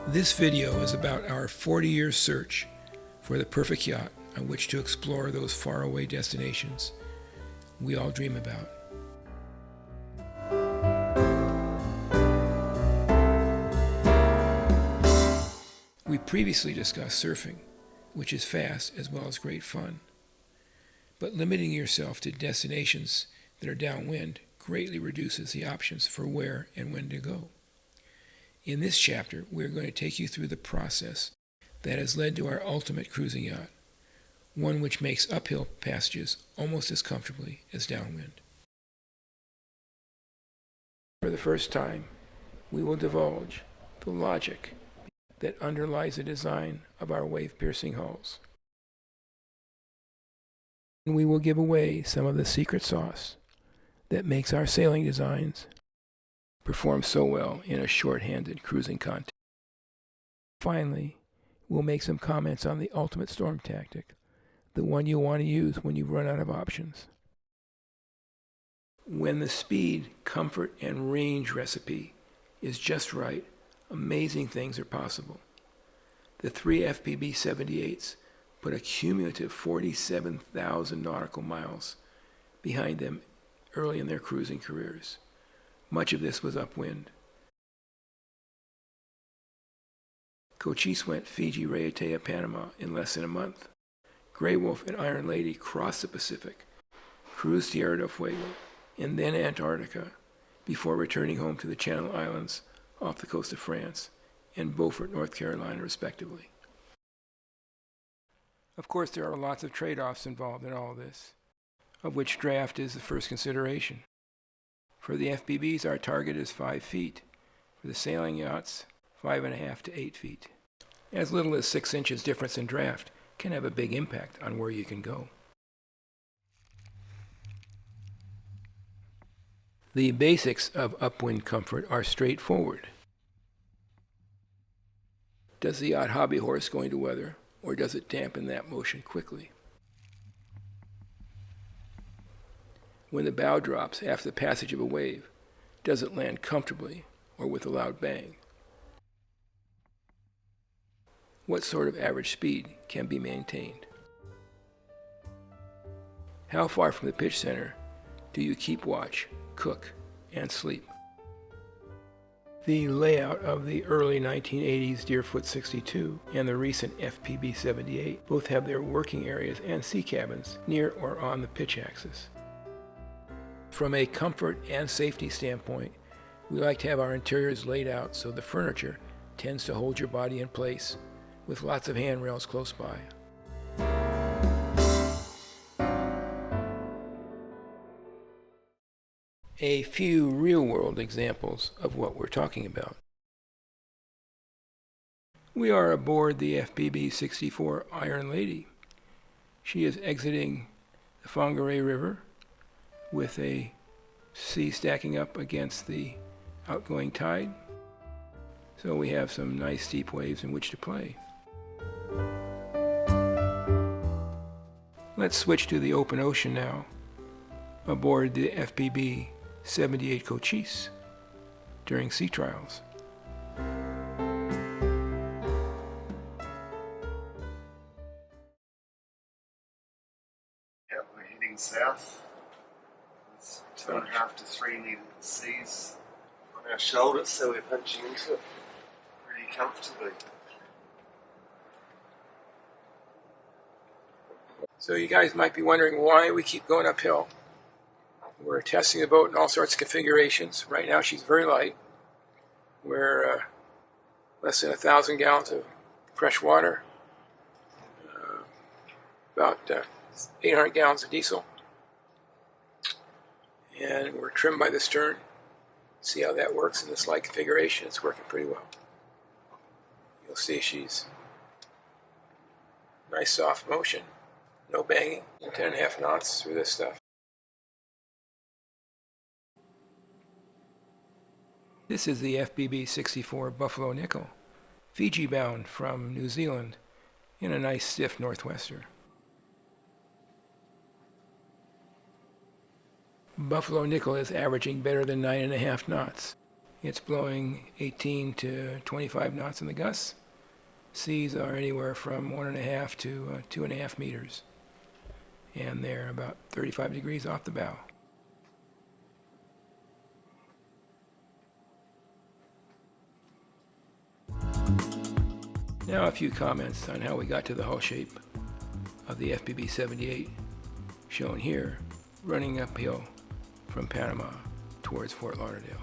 This video is about our 40-year search for the perfect yacht on which to explore those faraway destinations we all dream about. We previously discussed surfing, which is fast as well as great fun. But limiting yourself to destinations that are downwind greatly reduces the options for where and when to go. In this chapter, we're going to take you through the process that has led to our ultimate cruising yacht, one which makes uphill passages almost as comfortably as downwind. For the first time, we will divulge the logic that underlies the design of our wave-piercing hulls. And we will give away some of the secret sauce that makes our sailing designs perform so well in a short-handed cruising contest. Finally, we'll make some comments on the ultimate storm tactic, the one you'll want to use when you've run out of options. When the speed, comfort, and range recipe is just right, amazing things are possible. The three FPB 78s put a cumulative 47,000 nautical miles behind them early in their cruising careers. Much of this was upwind. Cochise went Fiji, Raiatea, Panama in less than a month. Grey Wolf and Iron Lady crossed the Pacific, cruised Tierra del Fuego, and then Antarctica, before returning home to the Channel Islands off the coast of France and Beaufort, North Carolina, respectively. Of course, there are lots of trade-offs involved in all this, of which draft is the first consideration. For the FPBs, our target is 5 feet. For the sailing yachts, 5.5 to 8 feet. As little as 6 inches difference in draft can have a big impact on where you can go. The basics of upwind comfort are straightforward. Does the yacht hobby horse going to weather, or does it dampen that motion quickly? When the bow drops after the passage of a wave, does it land comfortably or with a loud bang? What sort of average speed can be maintained? How far from the pitch center do you keep watch, cook, and sleep? The layout of the early 1980s Deerfoot 62 and the recent FPB 78 both have their working areas and sea cabins near or on the pitch axis. From a comfort and safety standpoint, we like to have our interiors laid out so the furniture tends to hold your body in place, with lots of handrails close by. A few real-world examples of what we're talking about. We are aboard the FPB 64 Iron Lady. She is exiting the Whangarei River with a sea stacking up against the outgoing tide. So we have some nice steep waves in which to play. Let's switch to the open ocean now, aboard the FPB 78 Cochise during sea trials. Yeah, we're heading south. There's 2.5 to 3 needle seas on our shoulders, so we're punching into it pretty comfortably. So you guys might be wondering why we keep going uphill. We're testing the boat in all sorts of configurations. Right now she's very light. We're less than 1,000 gallons of fresh water, about 800 gallons of diesel. And we're trimmed by the stern. See how that works in this light configuration. It's working pretty well. You'll see she's nice soft motion. No banging, 10.5 knots through this stuff. This is the FPB 64 Buffalo Nickel, Fiji bound from New Zealand in a nice stiff northwester. Buffalo Nickel is averaging better than 9.5 knots. It's blowing 18 to 25 knots in the gusts. Seas are anywhere from 1.5 to 2.5 meters, and they're about 35 degrees off the bow. Now a few comments on how we got to the hull shape of the FPB 78, shown here, running uphill from Panama towards Fort Lauderdale.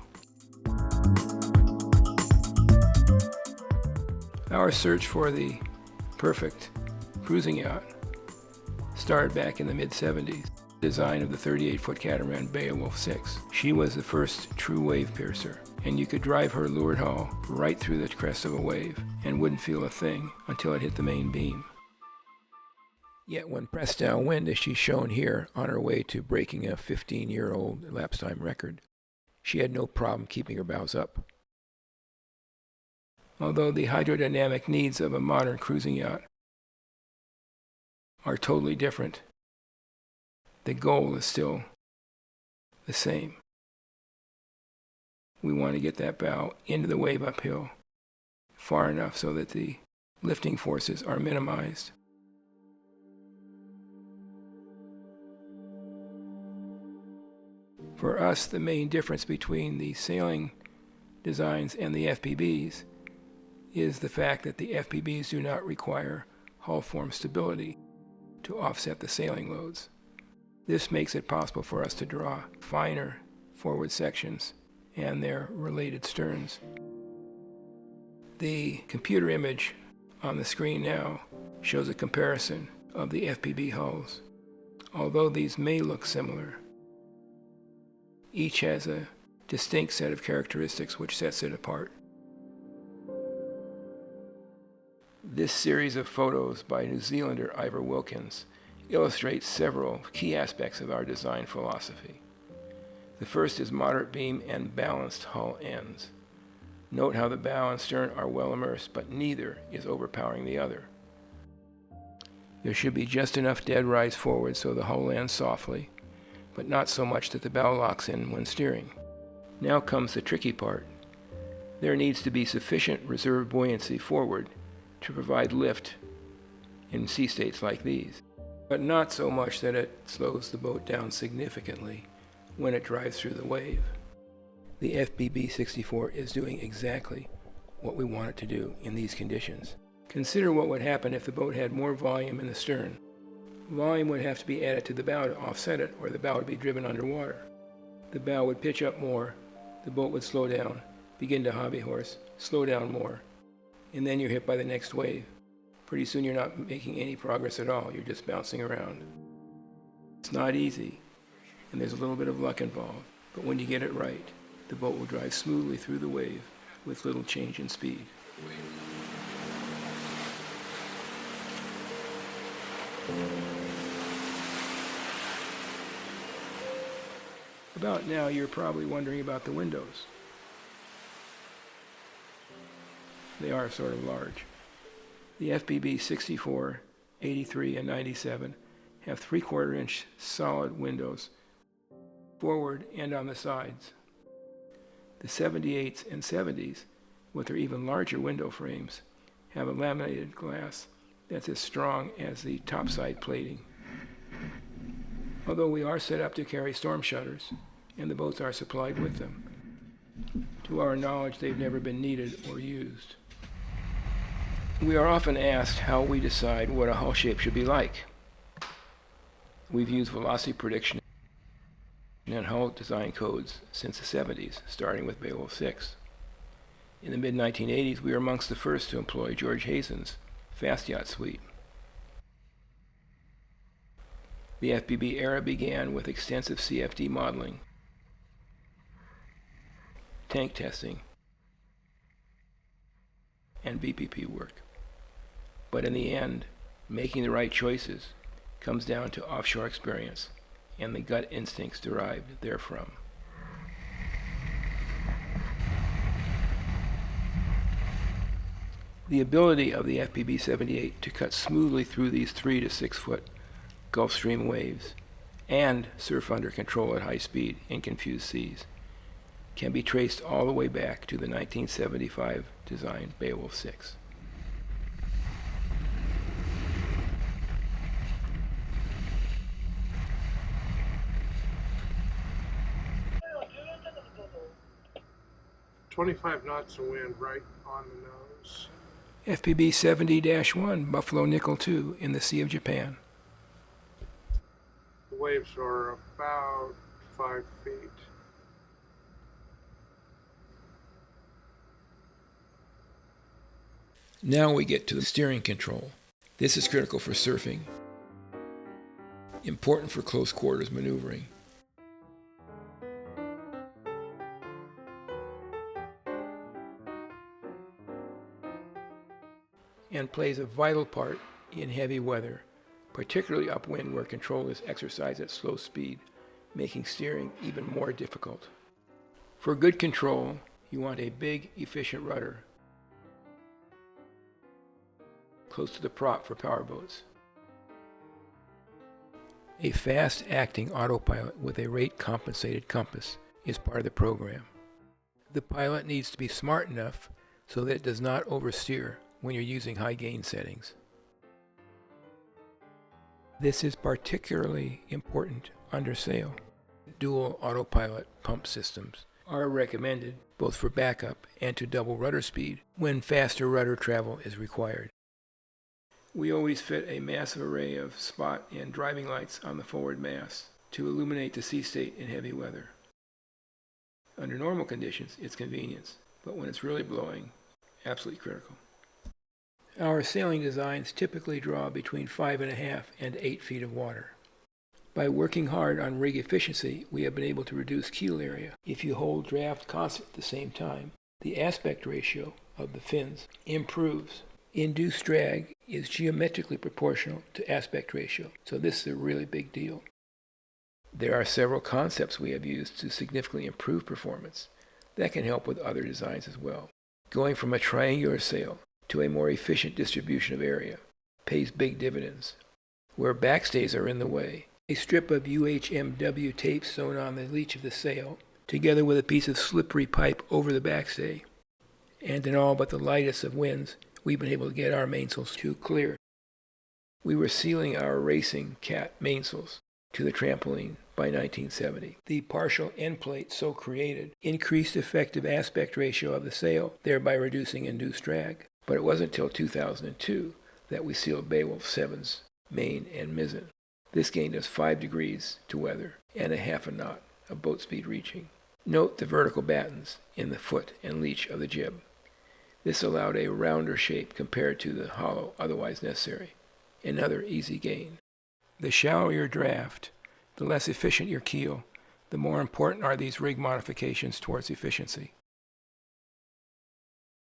Our search for the perfect cruising yacht started back in the mid-70s. Design of the 38-foot catamaran Beowulf 6. She was the first true wave piercer, and you could drive her leeward hull right through the crest of a wave and wouldn't feel a thing until it hit the main beam. Yet when pressed downwind, as she's shown here, on her way to breaking a 15-year-old elapsed time record, she had no problem keeping her bows up. Although the hydrodynamic needs of a modern cruising yacht are totally different, the goal is still the same. We want to get that bow into the wave uphill far enough so that the lifting forces are minimized. For us, the main difference between the sailing designs and the FPBs is the fact that the FPBs do not require hull form stability to offset the sailing loads. This makes it possible for us to draw finer forward sections and their related sterns. The computer image on the screen now shows a comparison of the FPB hulls. Although these may look similar, each has a distinct set of characteristics which sets it apart. This series of photos by New Zealander Ivor Wilkins illustrates several key aspects of our design philosophy. The first is moderate beam and balanced hull ends. Note how the bow and stern are well immersed, but neither is overpowering the other. There should be just enough dead rise forward so the hull lands softly, but not so much that the bow locks in when steering. Now comes the tricky part. There needs to be sufficient reserve buoyancy forward to provide lift in sea states like these, but not so much that it slows the boat down significantly when it drives through the wave. The FPB 64 is doing exactly what we want it to do in these conditions. Consider what would happen if the boat had more volume in the stern. Volume would have to be added to the bow to offset it, or the bow would be driven underwater. The bow would pitch up more, the boat would slow down, begin to hobby horse, slow down more, and then you're hit by the next wave. Pretty soon you're not making any progress at all, you're just bouncing around. It's not easy, and there's a little bit of luck involved, but when you get it right, the boat will drive smoothly through the wave with little change in speed. About now, you're probably wondering about the windows. They are sort of large. The FPB 64, 83, and 97 have 3/4 inch solid windows forward and on the sides. The 78s and 70s, with their even larger window frames, have a laminated glass that's as strong as the topside plating. Although we are set up to carry storm shutters, and the boats are supplied with them, to our knowledge they've never been needed or used. We are often asked how we decide what a hull shape should be like. We've used velocity prediction and hull design codes since the 70s, starting with Beowulf 6. In the mid-1980s, we were amongst the first to employ George Hazen's fast yacht suite. The FPB era began with extensive CFD modeling, tank testing, and BPP work. But in the end, making the right choices comes down to offshore experience and the gut instincts derived therefrom. The ability of the FPB 78 to cut smoothly through these 3 to 6 foot Gulf Stream waves and surf under control at high speed in confused seas can be traced all the way back to the 1975 designed Beowulf 6. "25 knots of wind right on the nose." FPB 70-1 Buffalo Nickel 2 in the Sea of Japan. The waves are about 5 feet. Now we get to the steering control. This is critical for surfing, important for close quarters maneuvering. And plays a vital part in heavy weather, particularly upwind where control is exercised at slow speed, making steering even more difficult. For good control, you want a big, efficient rudder close to the prop for powerboats. A fast-acting autopilot with a rate-compensated compass is part of the program. The pilot needs to be smart enough so that it does not oversteer when you're using high gain settings. This is particularly important under sail. Dual autopilot pump systems are recommended both for backup and to double rudder speed when faster rudder travel is required. We always fit a massive array of spot and driving lights on the forward mast to illuminate the sea state in heavy weather. Under normal conditions, it's convenience, but when it's really blowing, absolutely critical. Our sailing designs typically draw between 5.5 and 8 feet of water. By working hard on rig efficiency, we have been able to reduce keel area. If you hold draft constant at the same time, the aspect ratio of the fins improves. Induced drag is geometrically proportional to aspect ratio, so this is a really big deal. There are several concepts we have used to significantly improve performance that can help with other designs as well. Going from a triangular sail to a more efficient distribution of area pays big dividends. Where backstays are in the way, a strip of UHMW tape sewn on the leech of the sail, together with a piece of slippery pipe over the backstay, and in all but the lightest of winds, we've been able to get our mainsails to clear. We were sealing our racing cat mainsails to the trampoline by 1970. The partial end plate so created increased effective aspect ratio of the sail, thereby reducing induced drag. But it wasn't until 2002 that we sealed Beowulf 7's main and mizzen. This gained us 5 degrees to weather and a half a knot of boat speed reaching. Note the vertical battens in the foot and leech of the jib. This allowed a rounder shape compared to the hollow otherwise necessary. Another easy gain. The shallower your draft, the less efficient your keel, the more important are these rig modifications towards efficiency.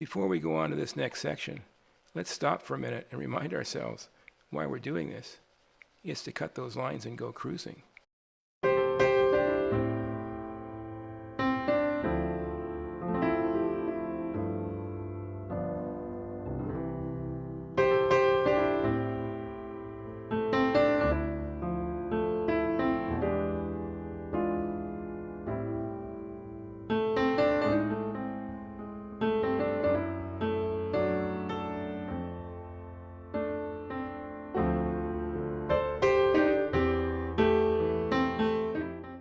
Before we go on to this next section, let's stop for a minute and remind ourselves why we're doing this. It's to cut those lines and go cruising.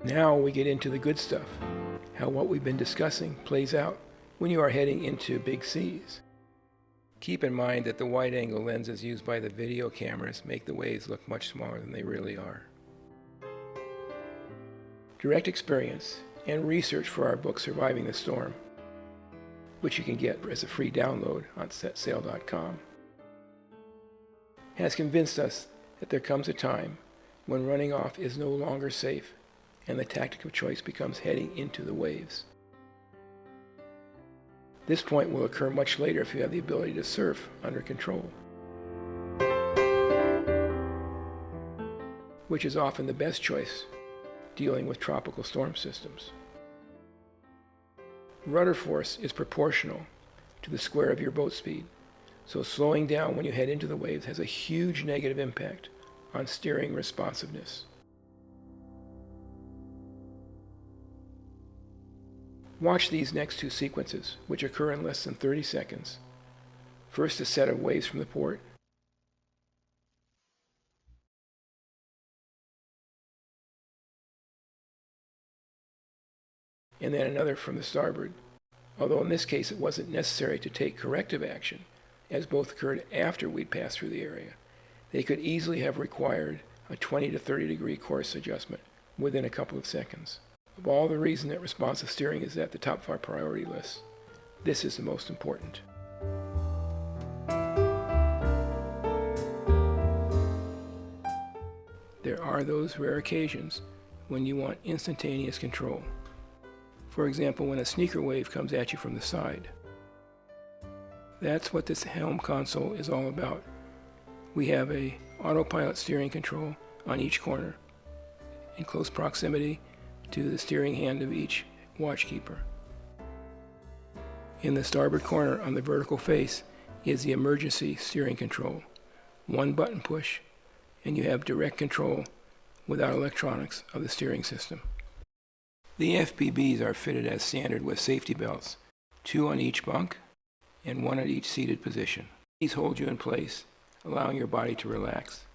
Now we get into the good stuff, how what we've been discussing plays out when you are heading into big seas. Keep in mind that the wide-angle lenses used by the video cameras make the waves look much smaller than they really are. Direct experience and research for our book Surviving the Storm, which you can get as a free download on setsail.com, has convinced us that there comes a time when running off is no longer safe and the tactic of choice becomes heading into the waves. This point will occur much later if you have the ability to surf under control, which is often the best choice dealing with tropical storm systems. Rudder force is proportional to the square of your boat speed, so slowing down when you head into the waves has a huge negative impact on steering responsiveness. Watch these next two sequences, which occur in less than 30 seconds. First, a set of waves from the port, and then another from the starboard, although in this case it wasn't necessary to take corrective action, as both occurred after we'd passed through the area. They could easily have required a 20 to 30 degree course adjustment within a couple of seconds. Of all the reason that responsive steering is at the top of our priority list, this is the most important. There are those rare occasions when you want instantaneous control. For example, when a sneaker wave comes at you from the side. That's what this helm console is all about. We have a autopilot steering control on each corner, in close proximity to the steering hand of each watchkeeper. In the starboard corner on the vertical face is the emergency steering control. One button push, and you have direct control without electronics of the steering system. The FPBs are fitted as standard with safety belts, 2 on each bunk and 1 at each seated position. These hold you in place, allowing your body to relax.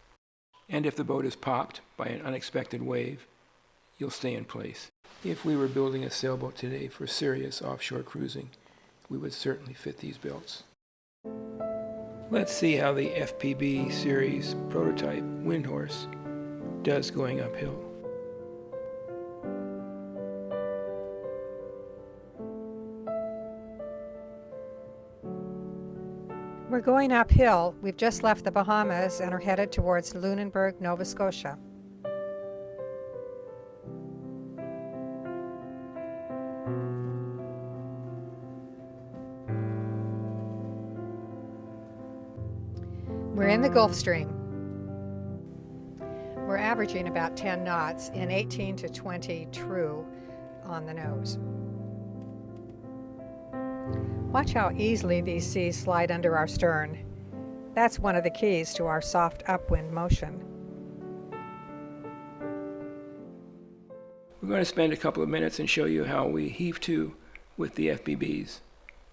And if the boat is popped by an unexpected wave, you'll stay in place. If we were building a sailboat today for serious offshore cruising, we would certainly fit these belts. Let's see how the FPB series prototype Windhorse does going uphill. We're going uphill. We've just left the Bahamas and are headed towards Lunenburg, Nova Scotia. We're in the Gulf Stream. We're averaging about 10 knots in 18 to 20 true on the nose. Watch how easily these seas slide under our stern. That's one of the keys to our soft upwind motion. We're going to spend a couple of minutes and show you how we heave to with the FPBs.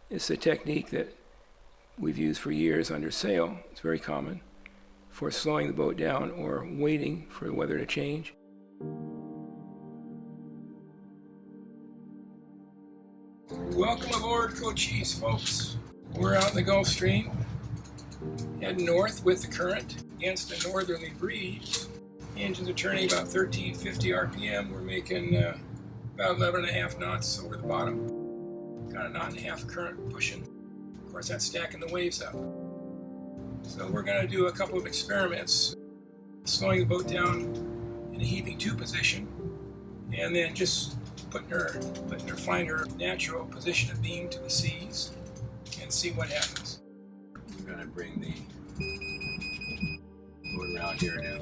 It's a technique that we've used for years under sail. It's very common for slowing the boat down or waiting for the weather to change. Welcome aboard, Cochise, folks. We're out in the Gulf Stream, heading north with the current against a northerly breeze. Engines are turning about 1350 RPM. We're making about 11.5 knots over the bottom. Got a knot and a half current pushing. Of course, that's stacking the waves up. So we're going to do a couple of experiments, slowing the boat down in a heaving to position, and then just find her natural position of beam to the seas and see what happens. We're going to bring the boat around here to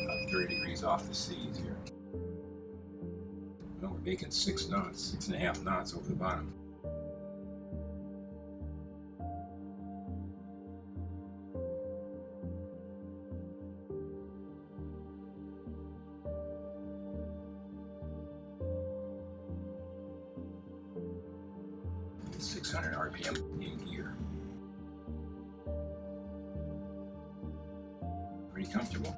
about 30 degrees off the seas here. Well, we're making 6 knots, 6.5 knots over the bottom. RPM in gear. Pretty comfortable.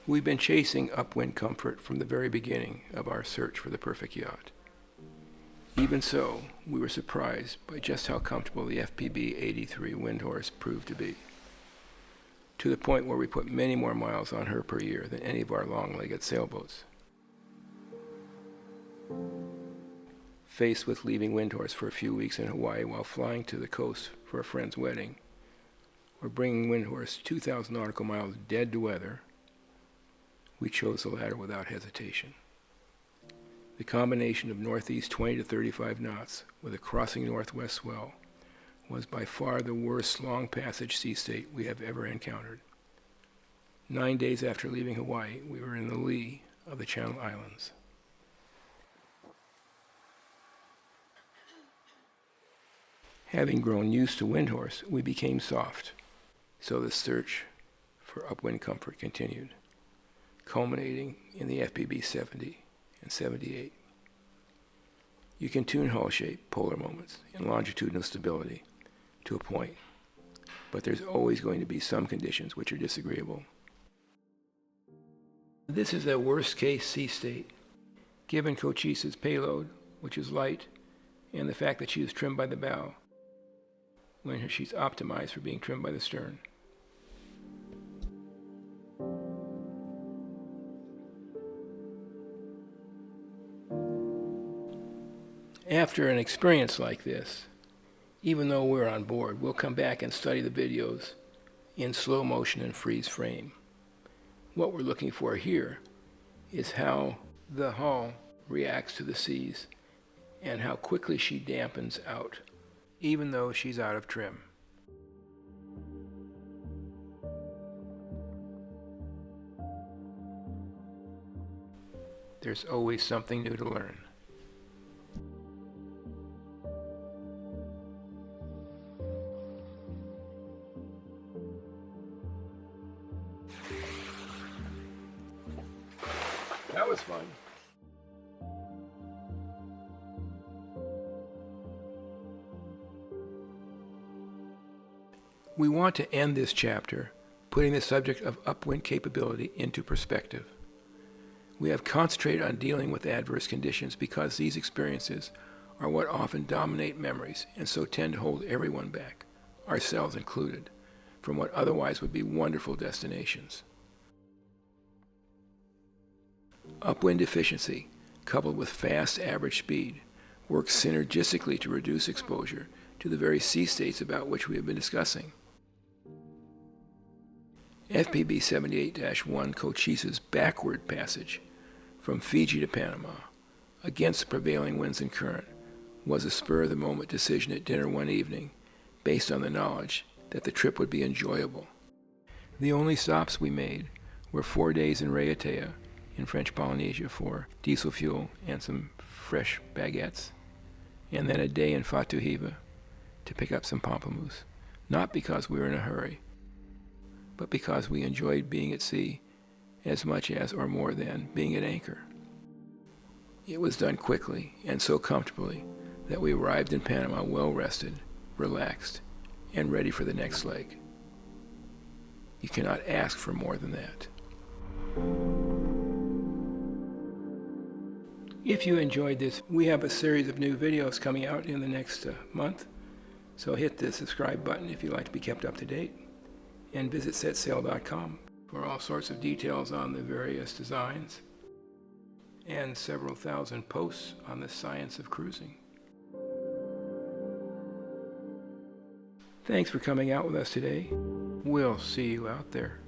We've been chasing upwind comfort from the very beginning of our search for the perfect yacht. Even so, we were surprised by just how comfortable the FPB 83 Windhorse proved to be, to the point where we put many more miles on her per year than any of our long-legged sailboats. Faced with leaving Windhorse for a few weeks in Hawaii while flying to the coast for a friend's wedding, or bringing Windhorse 2,000 nautical miles dead to weather, we chose the latter without hesitation. The combination of northeast 20 to 35 knots with a crossing northwest swell was by far the worst long passage sea state we have ever encountered. 9 days after leaving Hawaii, we were in the lee of the Channel Islands. Having grown used to Windhorse, we became soft, so the search for upwind comfort continued, culminating in the FPB 70 and 78. You can tune hull shape, polar moments, and longitudinal stability to a point, but there's always going to be some conditions which are disagreeable. This is a worst-case sea state, given Cochise's payload, which is light, and the fact that she is trimmed by the bow, when she's optimized for being trimmed by the stern. After an experience like this, even though we're on board, we'll come back and study the videos in slow motion and freeze frame. What we're looking for here is how the hull reacts to the seas and how quickly she dampens out, even though she's out of trim. There's always something new to learn. That was fun. We want to end this chapter putting the subject of upwind capability into perspective. We have concentrated on dealing with adverse conditions because these experiences are what often dominate memories and so tend to hold everyone back, ourselves included, from what otherwise would be wonderful destinations. Upwind efficiency, coupled with fast average speed, works synergistically to reduce exposure to the very sea states about which we have been discussing. FPB 78-1 Cochise's backward passage from Fiji to Panama against the prevailing winds and current was a spur-of-the-moment decision at dinner one evening based on the knowledge that the trip would be enjoyable. The only stops we made were 4 days in Raiatea in French Polynesia for diesel fuel and some fresh baguettes, and then a day in Fatuhiva to pick up some pamplemousse, not because we were in a hurry, but because we enjoyed being at sea as much as or more than being at anchor. It was done quickly and so comfortably that we arrived in Panama well rested, relaxed, and ready for the next leg. You cannot ask for more than that. If you enjoyed this, we have a series of new videos coming out in the next month, so hit the subscribe button if you'd like to be kept up to date, and visit setsail.com for all sorts of details on the various designs and several thousand posts on the science of cruising. Thanks for coming out with us today. We'll see you out there.